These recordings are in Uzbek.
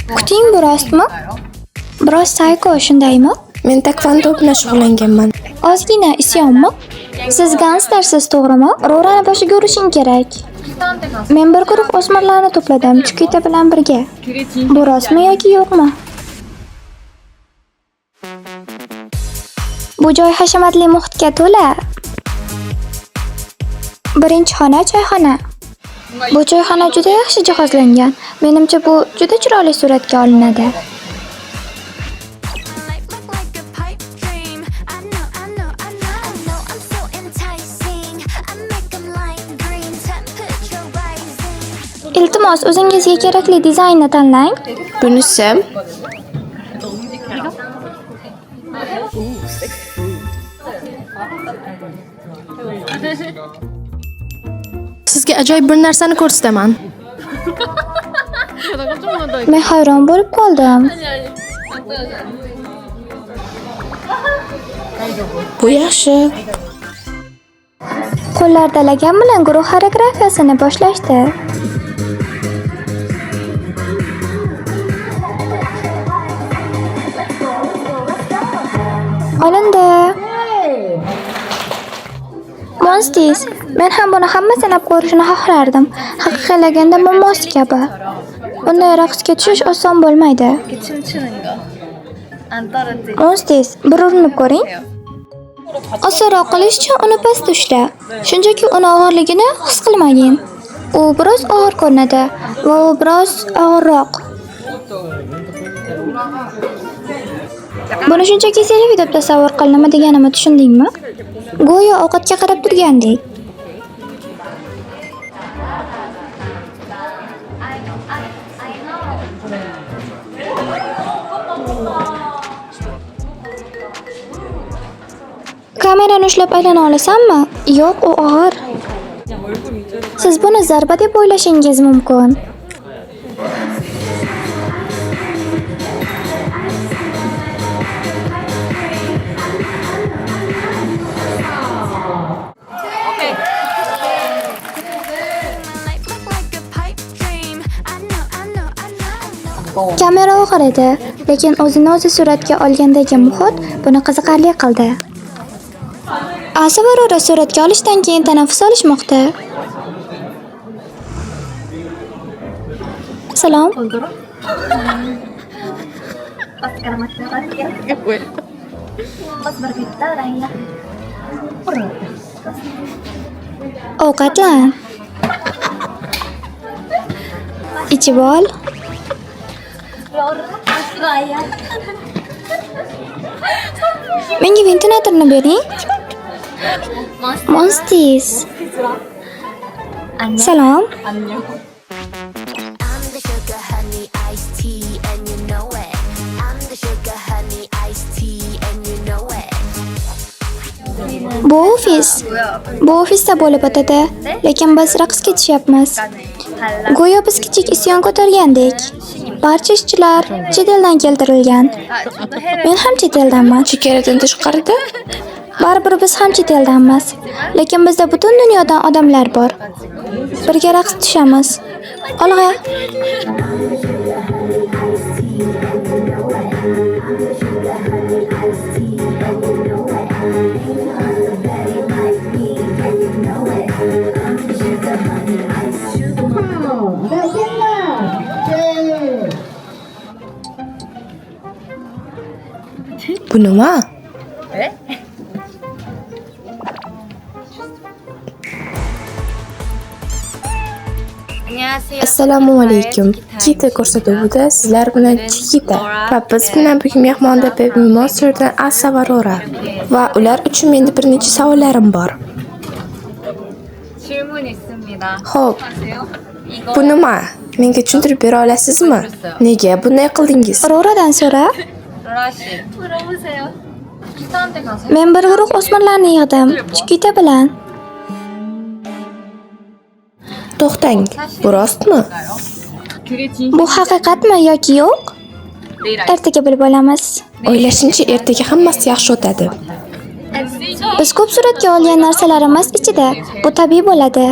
Kuting bu rostmi? Biroz sayko, shundaymi? Men taekvondo bilan shug'ullanganman. Ozgina isyonmi? Siz gangstersiz, to'g'rimi? Ro'rani boshiga urishing kerak. Men bir guruh o'smirlarni to'pladim, Chukita bilan birga. Bu rostmi yoki yo'qmi? Bu joy hashamatli muhitga to'la. Birinchi xona choyxona. Bu choyxona juda yaxshi jihozlangan. Menimcha bu juda chiroyli suratga olinadi. Iltimos, o'zingizga kerakli dizaynni tanlang. Bunisi sizga ajoyib bir narsani ko'rsataman. Men hayron bo'lib qoldim. Bu yaxshi. Qo'llar dalagan bilan guruh xoreografiyasini boshlashdi. Olindi. Monsters, men ham buni hamma sanab ko'rishni xohlardim. Haqiqatlaganda bu most kabi. Bunday raqsga tushish oson bo'lmaydi. Monsters, bir urinib ko'ring. Osonroq qilish uchun uni past ushla. Shunchaki uni og'irligini his qilmagin. U biroz og'ir ko'rinadi va u biroz og'irroq. Buni shunchaki selfie deb tasavvur qil, nima deganimni tushundingmi? Go'yo ovqatga qarab turgandek. Kamerani ushlab aylana olasanmi? Yo'q, u og'ir. Siz buni zarba deb o'ylashingiz mumkin. Kamera og'ir edi, lekin o'zini o'zi suratga olgandagi muhit buni qiziqarli qildi. Asa va Ro'ra suratga olishdan keyin tanaffus olishmoqda. Salom. Ovqatlan. Ichib ol. Menga ventilatorni bering. Monsters. Salom. Bu ofisda bo'lib o'tadi, lekin biz raqsga tushyapmiz. Go'yo biz kichik isyon ko'targandek. Barcha ishchilar chet eldan keltirilgan. Men ham chet eldanman. Chegaradan tashqarida? Baribir biz ham chet eldanmiz. Lekin bizda butun dunyodan odamlar bor. Birga raqs tushamiz. Olg'a. Bu nima? Assalomu alaykum. Kita ko'rsatuvida sizlar bilan Chikita va biz bilan bugun mehmonda Baby Monster'dan Asa va Ro'ra va ular uchun menda bir necha savollarim bor. Xo'p. Bu nima? Menga tushuntirib bera olasizmi? Nega bunday qildingiz? Ro'radan so'ra. Men bir guruh o'smirlarni yig'dim, Chukita bilan. To'xtang, bu rostmi? Bu haqiqatmi yoki yo'q? Ertaga bilib olamiz. O'ylashimcha ertaga hammasi yaxshi o'tadi. Biz ko'p suratga olgan narsalarimiz ichida. Bu tabiiy bo'ladi.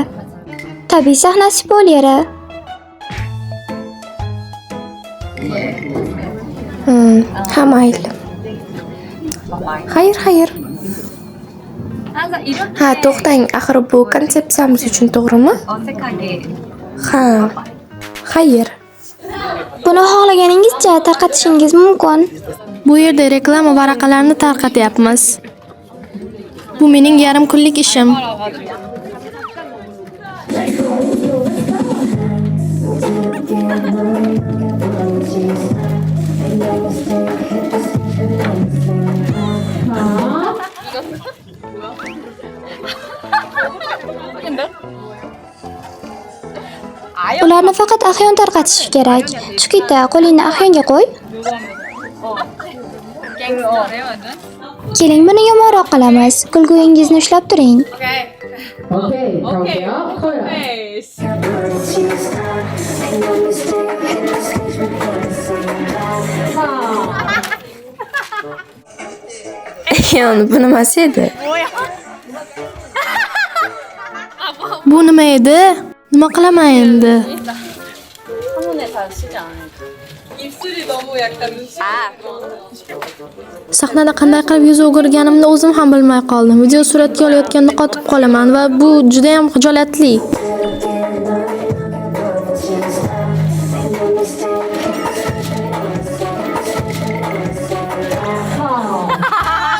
Tabiiy sahnasi spoileri. Ha mayli. Xayr. Ha, to'xtang. Axir bu konsepsiyamiz uchun to'g'rimi? Ha. Xayr. Buni xohlaganingizcha tarqatishingiz mumkin. Bu yerda reklama varaqalarini tarqatyapmiz. Bu mening yarim kunlik ishim. Ularni faqat ahyon tarqatish kerak. Chukita, qo'lingni ahyonga qo'y. Keling, buni yomonroq qilamiz. Kulguingizni ushlab turing. 오케이, 가볼게요. 커요. Yani bu nimasi edi? Bu nima edi? Nima qilaman endi? Sahnada qanday qilib yuz o'girganimni o'zim ham bilmay qoldim. Video suratga olayotganda qotib qolaman va bu juda ham xijolatli.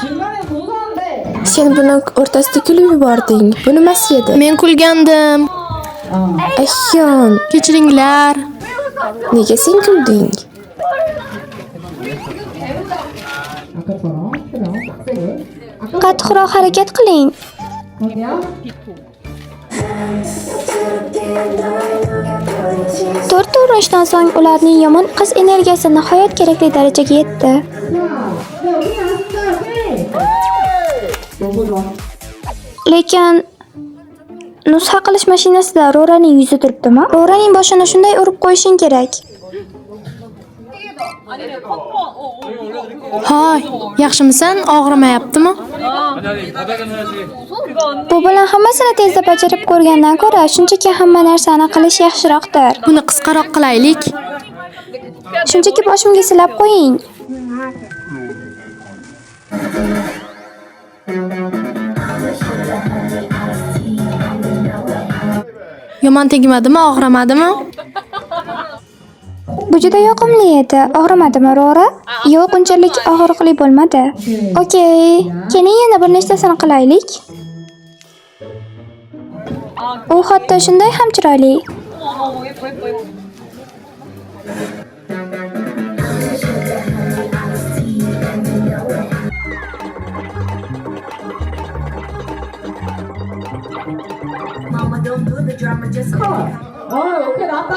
중간에 무서운데. Sen buni o'rtasida kulib yubording. Bu nimasi edi? Men kulgandim. Ahyon, Kechiringlar. nega sen kulding? 아까처럼 그럼 빡세게. Qattiqroq harakat qiling. 갈게요. 4 urinishdan so'ng ularning yomon qiz energiyasi nihoyat kerakli darajaga yetdi. 자, 네, 여기 나왔습니다. 오케이. 너무 좋아. Lekin nusxa qilish mashinasida Roraning yuzi turibdimi? Roraning boshini shunday urib qo'yishing kerak. Hoy, yaxshimisan? Og'rimayaptimi? Bu bilan hammasini tezda bajarib ko'rgandan ko'ra, shunchaki hamma narsani qilish yaxshiroqdir. Buni qisqaroq qilaylik. Shunchaki boshimga silab qo'ying. Yomon tegmadimi, og'rimadimi? Bu juda yoqimli edi. Og'rimadimi, Rora? Yo'q, unchalik og'riqli bo'lmadi. Okey. Keling yana bir nechtasini qilaylik. U hatto shunday ham chiroyli. 오케이 나왔다.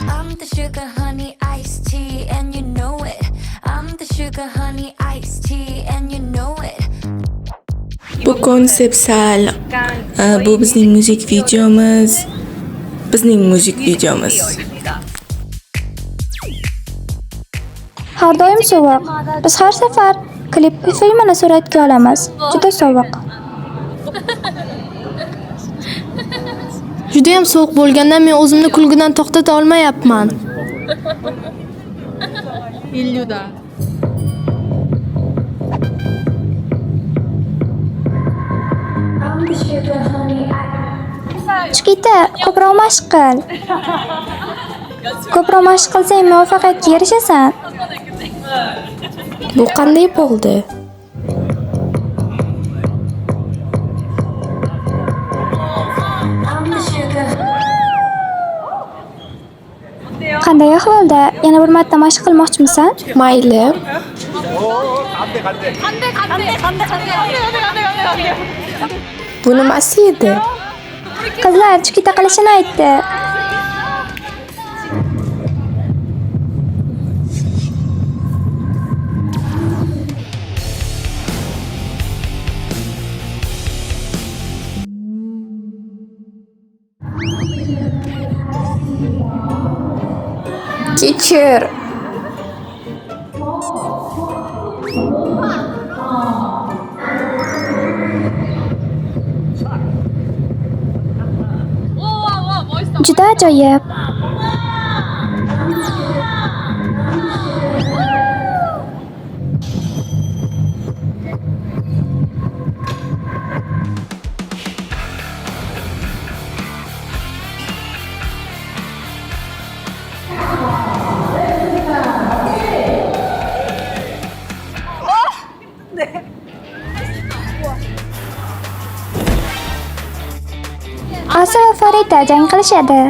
I'm the sugar honey iced tea and you know it. I'm the sugar honey iced tea and you know it. Bu konsepsal. Bu bizning muzik videomiz. Har doim sovuq. Biz har safar klip filmini suratga olamiz. Juda sovuq. Juda ham sovuq bo'lganda men o'zimni kulgidan to'xtata olmayapman. Chukita, ko'proq mashq qil. Ko'proq mashq qilsang muvaffaqiyatga erishasan. Bu qanday bo'ldi? Qanday ahvolda? Yana bir marta mashq qilmoqchimisan? Mayli. Bu nimasi edi? Qizlar Chukita qilishini aytdi. Kechir. Juda ajoyib. Asa va Farida jang qilishadi.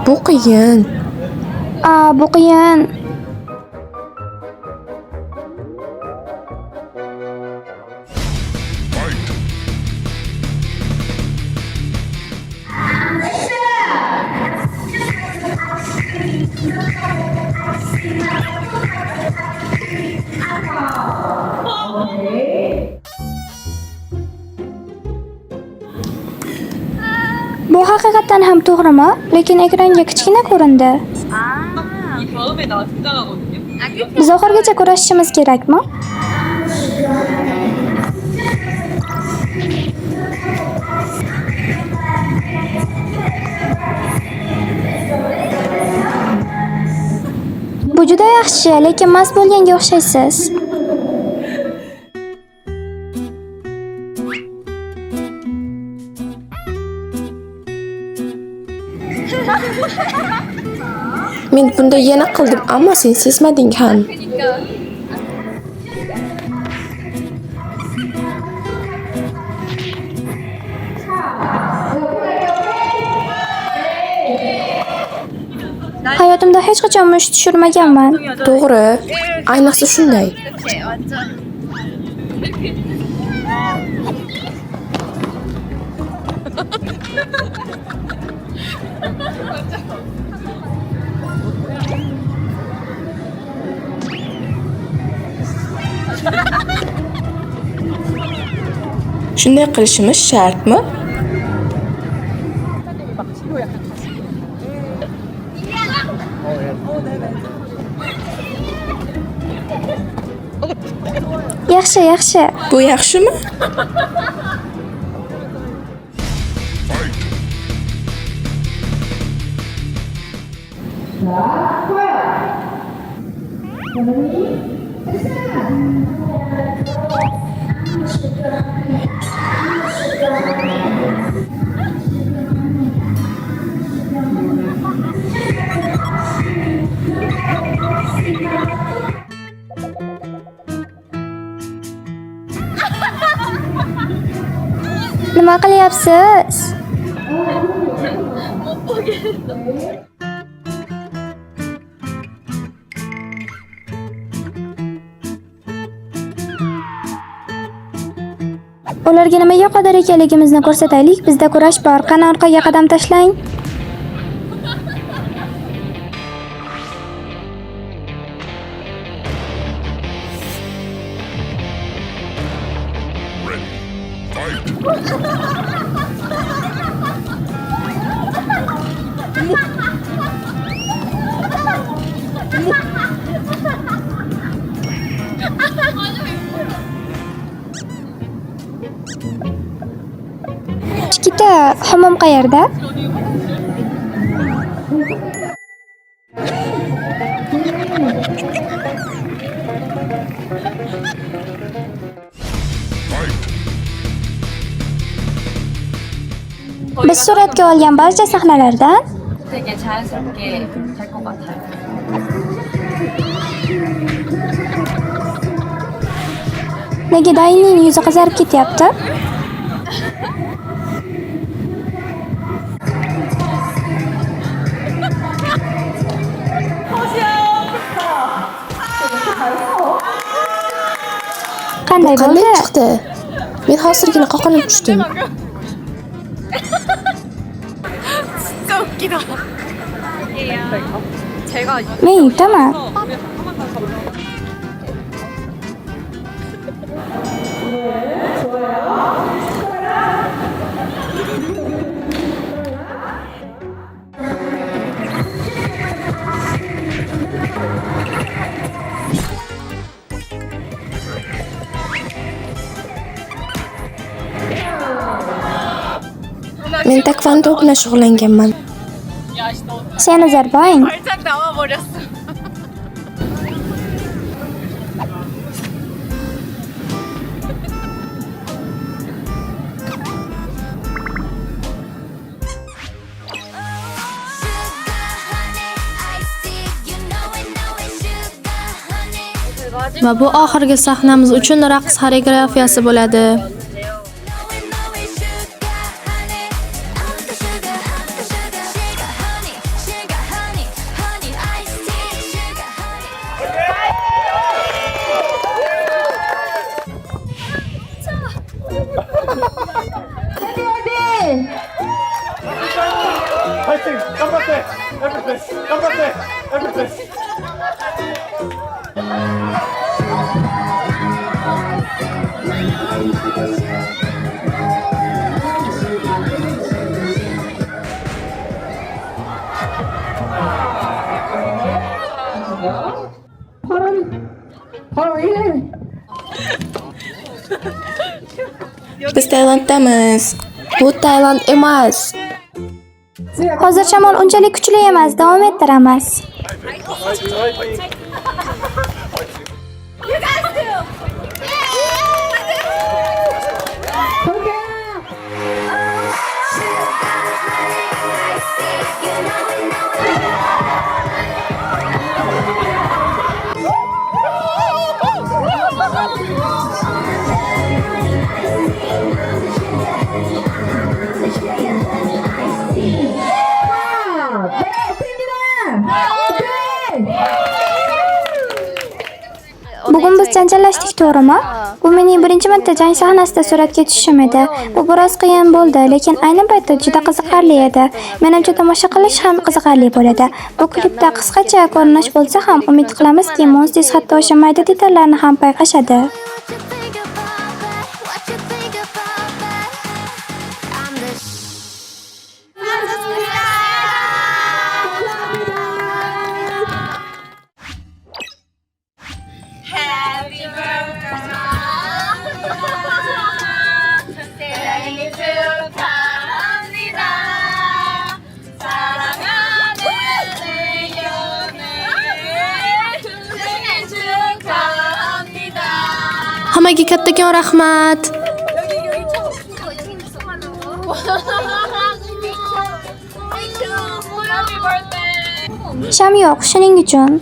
Bu qiyin. Bu qiyin. Bu haqiqatan ham to'g'rimi? Lekin ekranga kichkina ko'rindi. Biz oxirigacha kurashishimiz kerakmi? Bu juda yaxshi, lekin mast bo'lganga o'xshaysiz. Men bunda yana qildim, ammo sen sezmading ham. Hayotimda hech qachon musht tushirmaganman. To'g'ri, ayniqsa shunday. Shunday qilishimiz shartmi? Yaxshi, yaxshi. Bu yaxshimi? Nima qilyapsiz? Ularga nimaga qodir ekanligimizni ko'rsataylik. Bizda kurash bor. Qani orqaga qadam tashlang. Ikkita hammom qayerda? Biz suratga olgan barcha sahnalardan 되게 자연스럽게 될 것 같아요. nega Dayning yuzi qizarib ketyapti? Qanday Qanday bo'ldi? chiqdi? Men hozirgina qoqinib tushdim. Men yutaman. Men taekvondo bilan shug'ullanganman. Seni zarboing. Va bu oxirgi sahnamiz uchun raqs xoreografiyasi bo'ladi. 파이팅! 깜빡대! 에브리থing! 깜빡대! 에브리থing! Biz Tailanddamiz. Bu Tailand emas. Hozir shamol unchalik kuchli emas, davom ettiramiz. Bugun biz janjallashdik, to'g'rimi? Bu mening birinchi marta jang sahnasida suratga tushishim edi. Bu biroz qiyin bo'ldi, lekin ayni paytda juda qiziqarli edi. Menimcha tomosha qilish ham qiziqarli bo'ladi. Bu klipda qisqacha ko'rinish bo'lsa ham, umid qilamizki, Monsters hatto o'sha mayda detallarni ham payqashadi. Hammaga kattakon rahmat. Sham yo'q, shuning uchun.